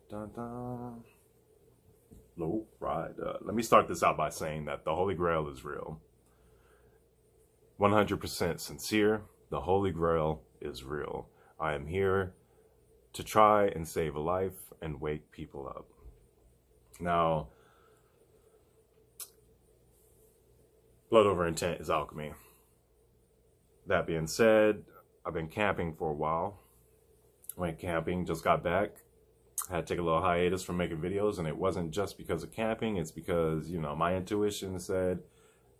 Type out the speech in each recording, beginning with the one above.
Dun, dun. Low rider. Let me start this out by saying that the Holy Grail is real. 100% sincere. The Holy Grail is real. I am here to try and save a life and wake people up. Now, blood over intent is alchemy. That being said, I've been camping for a while. Went camping, just got back. Had to take a little hiatus from making videos, and it wasn't just because of camping. It's because, my intuition said,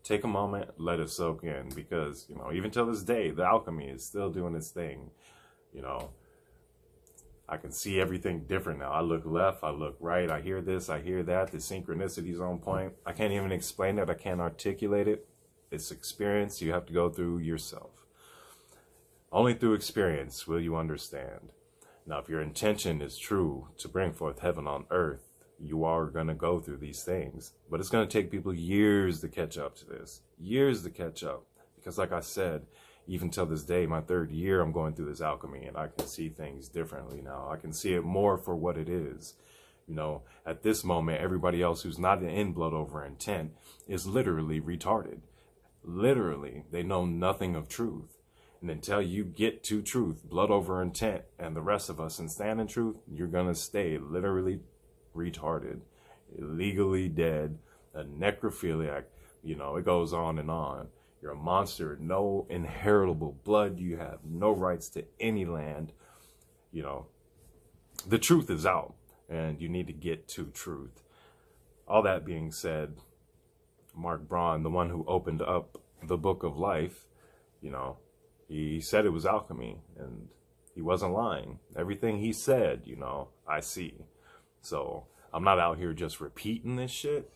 take a moment, let it soak in. Because, even till this day, the alchemy is still doing its thing. I can see everything different now. I look left, I look right, I hear this, I hear that. The synchronicity is on point. I can't even explain it. I can't articulate it. It's experience you have to go through yourself. Only through experience will you understand. Now, if your intention is true to bring forth heaven on earth, you are going to go through these things. But it's going to take people years to catch up to this. Years to catch up. Because like I said, even till this day, my 3rd year, I'm going through this alchemy, and I can see things differently now. I can see it more for what it is. At this moment, everybody else who's not in blood over intent is literally retarded. Literally, they know nothing of truth. And until you get to truth, blood over intent, and the rest of us, and stand in truth, you're going to stay literally retarded, illegally dead, a necrophiliac. It goes on and on. You're a monster, no inheritable blood. You have no rights to any land. The truth is out, and you need to get to truth. All that being said, Mark Braun, the one who opened up the book of life, he said it was alchemy, and he wasn't lying. Everything he said, I see. So I'm not out here just repeating this shit.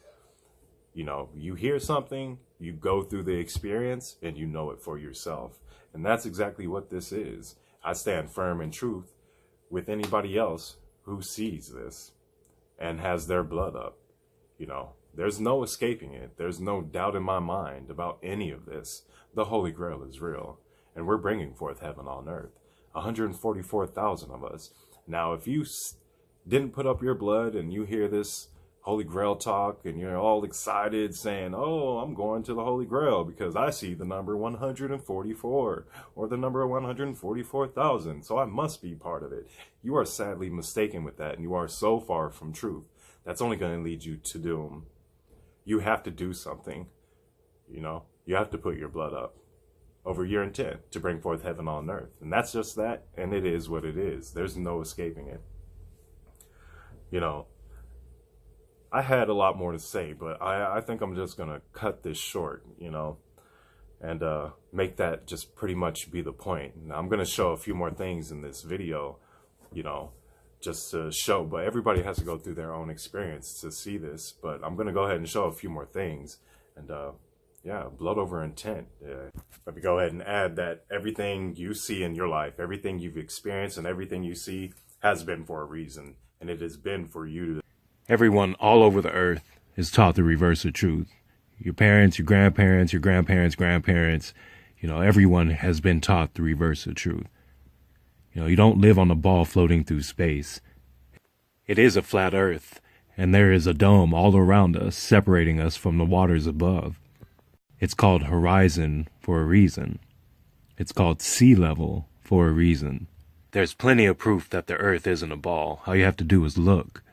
You hear something, you go through the experience, and you know it for yourself. And that's exactly what this is. I stand firm in truth with anybody else who sees this and has their blood up. There's no escaping it. There's no doubt in my mind about any of this. The Holy Grail is real. And we're bringing forth heaven on earth. 144,000 of us. Now, if you didn't put up your blood and you hear this Holy Grail talk and you're all excited saying, oh, I'm going to the Holy Grail because I see the number 144 or the number 144,000. So I must be part of it. You are sadly mistaken with that, and you are so far from truth. That's only going to lead you to doom. You have to do something. You have to put your blood up over your intent to bring forth heaven on earth. And that's just that, and it is what it is. There's no escaping it. I had a lot more to say, but I think I'm just going to cut this short, and make that just pretty much be the point. Now, I'm going to show a few more things in this video, just to show, but everybody has to go through their own experience to see this. But I'm going to go ahead and show a few more things, and yeah, blood over intent. Let me go ahead and add that everything you see in your life, everything you've experienced and everything you see has been for a reason. And it has been for you. Everyone all over the earth is taught the reverse of truth. Your parents, your grandparents, grandparents, everyone has been taught the reverse of truth. You don't live on a ball floating through space. It is a flat earth, and there is a dome all around us, separating us from the waters above. It's called horizon for a reason. It's called sea level for a reason. There's plenty of proof that the earth isn't a ball. All you have to do is look.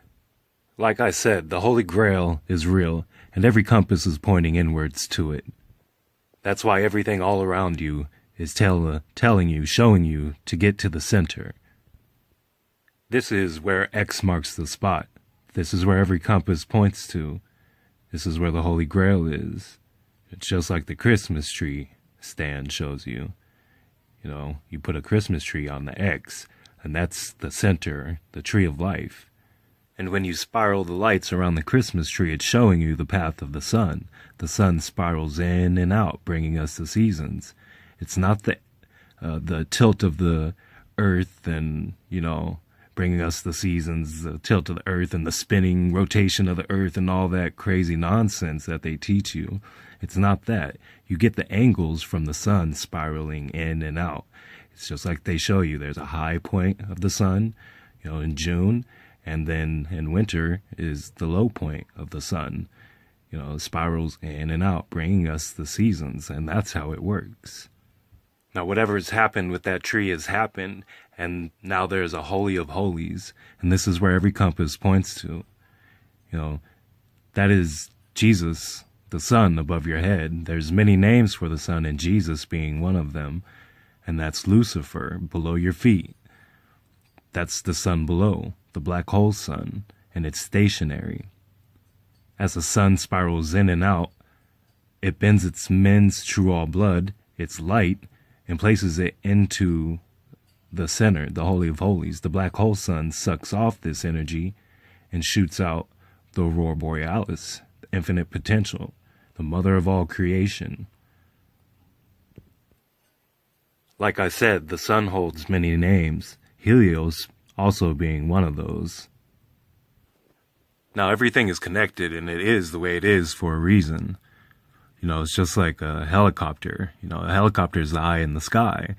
Like I said, the Holy Grail is real, and every compass is pointing inwards to it. That's why everything all around you is telling you, showing you to get to the center. This is where X marks the spot. This is where every compass points to. This is where the Holy Grail is. It's just like the Christmas tree stand shows you. You put a Christmas tree on the X, and that's the center, the tree of life. And when you spiral the lights around the Christmas tree, it's showing you the path of the sun. The sun spirals in and out, bringing us the seasons. It's not the tilt of the earth and, bringing us the seasons, the tilt of the earth and the spinning rotation of the earth and all that crazy nonsense that they teach you. It's not that. You get the angles from the sun spiraling in and out. It's just like they show you there's a high point of the sun, in June, And then in winter is the low point of the sun. You know, it spirals in and out, bringing us the seasons, and that's how it works. Now, whatever's happened with that tree has happened, and now there's a Holy of Holies, and this is where every compass points to. You know, that is Jesus, the sun above your head. There's many names for the sun, and Jesus being one of them, and that's Lucifer below your feet. That's the sun below, the black hole sun, and it's stationary. As the sun spirals in and out, it bends its men's true all blood, its light, and places it into the center, the Holy of Holies. The black hole sun sucks off this energy and shoots out the aurora borealis, the infinite potential, the mother of all creation. Like I said, the sun holds many names, Helios also being one of those. Now, everything is connected, and it is the way it is for a reason. You know, it's just like a helicopter. You know, a helicopter is the eye in the sky,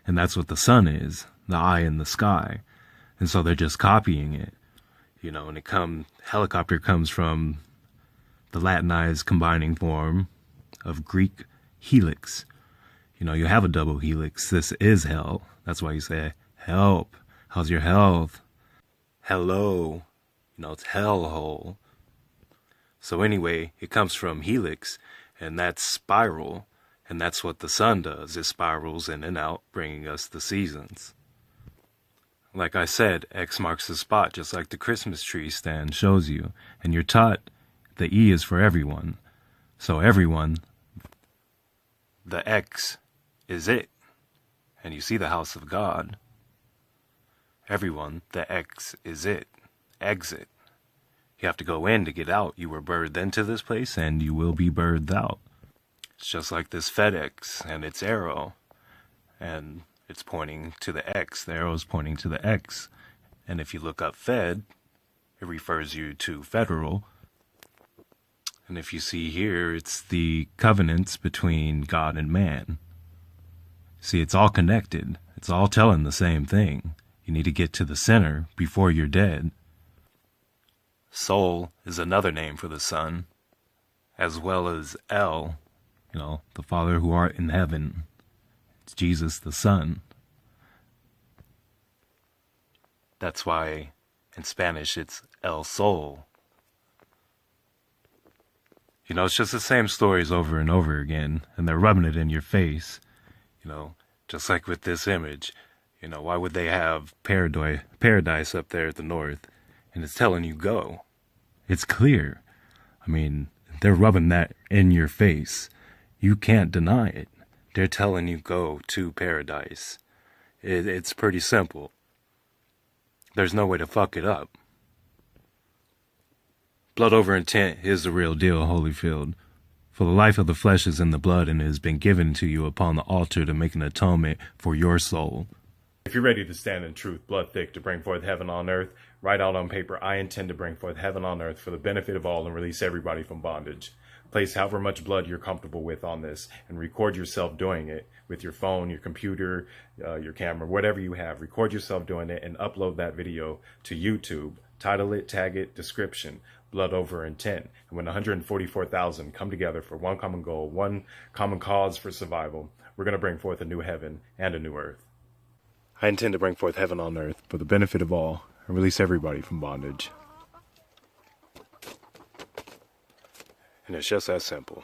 and that's what the sun is, the eye in the sky. And so they're just copying it. You know, and helicopter comes from the Latinized combining form of Greek helix. You know, you have a double helix. This is hell. That's why you say, help. How's your health? Hello. You know, it's hellhole. So anyway, it comes from helix, and that's spiral, and that's what the sun does. It spirals in and out, bringing us the seasons. Like I said, X marks the spot, just like the Christmas tree stand shows you. And you're taught the E is for everyone. So everyone, the X is it. And you see the house of God. Everyone, the X is it. Exit. You have to go in to get out. You were birthed into this place, and you will be birthed out. It's just like this FedEx and its arrow. And it's pointing to the X. The arrow is pointing to the X. And if you look up Fed, it refers you to federal. And if you see here, it's the covenants between God and man. See, it's all connected. It's all telling the same thing. You need to get to the center before you're dead. Soul is another name for the sun, as well as El, you know, the Father who art in heaven. It's Jesus the Son. That's why in Spanish it's El Sol. You know, it's just the same stories over and over again, and they're rubbing it in your face. You know, just like with this image. You know, why would they have paradise up there at the north? And it's telling you go. It's clear. I mean, they're rubbing that in your face. You can't deny it. They're telling you go to paradise. It's pretty simple. There's no way to fuck it up. Blood over intent is the real deal, Holyfield. For the life of the flesh is in the blood, and it has been given to you upon the altar to make an atonement for your soul. If you're ready to stand in truth, blood thick, to bring forth heaven on earth, write out on paper, I intend to bring forth heaven on earth for the benefit of all and release everybody from bondage. Place however much blood you're comfortable with on this and record yourself doing it with your phone, your computer, your camera, whatever you have. Record yourself doing it and upload that video to YouTube. Title it, tag it, description, blood over intent. And when 144,000 come together for one common goal, one common cause for survival, we're going to bring forth a new heaven and a new earth. I intend to bring forth heaven on earth for the benefit of all and release everybody from bondage. And it's just that simple.